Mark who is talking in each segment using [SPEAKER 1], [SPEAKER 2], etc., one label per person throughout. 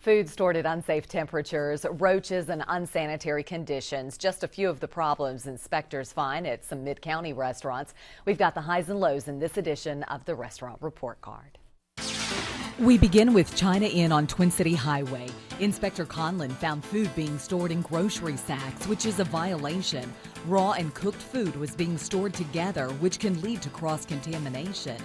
[SPEAKER 1] Food stored at unsafe temperatures, roaches, and unsanitary conditions. Just a few of the problems inspectors find at some Mid-County restaurants. We've got the highs and lows in this edition of the Restaurant Report Card.
[SPEAKER 2] We begin with China Inn on Twin City Highway. Inspector Conlon found food being stored in grocery sacks, which is a violation. Raw and cooked food was being stored together, which can lead to cross-contamination.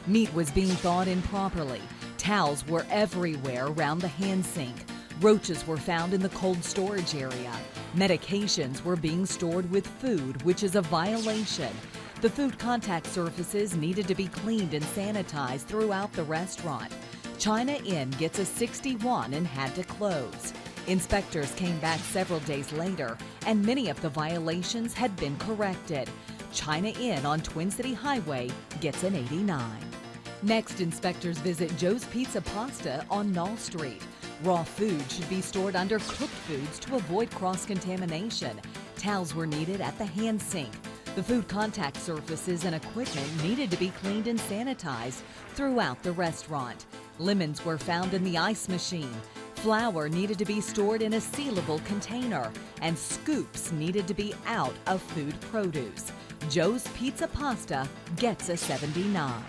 [SPEAKER 2] Meat was being thawed improperly. Towels were everywhere around the hand sink. Roaches were found in the cold storage area. Medications were being stored with food, which is a violation. The food contact surfaces needed to be cleaned and sanitized throughout the restaurant. China Inn gets a 61 and had to close. Inspectors came back several days later, and many of the violations had been corrected. China Inn on Twin City Highway gets an 89. Next, inspectors visit Joe's Pizza Pasta on Knoll Street. Raw food should be stored under cooked foods to avoid cross-contamination. Towels were needed at the hand sink. The food contact surfaces and equipment needed to be cleaned and sanitized throughout the restaurant. Lemons were found in the ice machine. Flour needed to be stored in a sealable container, and scoops needed to be out of food produce. Joe's Pizza Pasta gets a 79.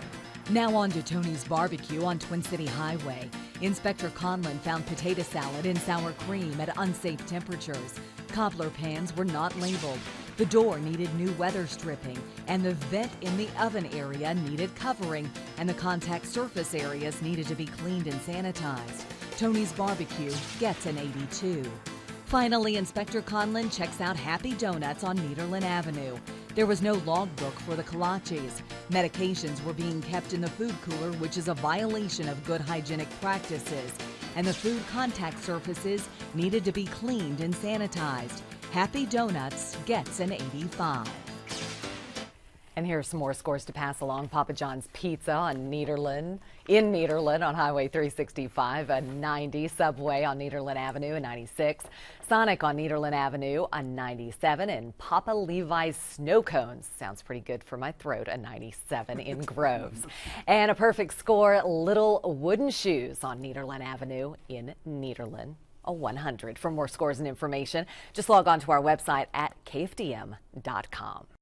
[SPEAKER 2] Now on to Tony's Barbecue on Twin City Highway. Inspector Conlon found potato salad and sour cream at unsafe temperatures. Cobbler pans were not labeled. The door needed new weather stripping, and the vent in the oven area needed covering, and the contact surface areas needed to be cleaned and sanitized. Tony's Barbecue gets an 82. Finally, Inspector Conlon checks out Happy Donuts on Nederland Avenue. There was no logbook for the kolaches. Medications were being kept in the food cooler, which is a violation of good hygienic practices. And the food contact surfaces needed to be cleaned and sanitized. Happy Donuts gets an 85.
[SPEAKER 1] And here are some more scores to pass along. Papa John's Pizza on in Nederland on Highway 365, a 90. Subway on Nederland Avenue, a 96. Sonic on Nederland Avenue, a 97. And Papa Levi's Snow Cones, sounds pretty good for my throat, a 97 in Groves. And a perfect score, Little Wooden Shoes on Nederland Avenue in Nederland, a 100. For more scores and information, just log on to our website at kfdm.com.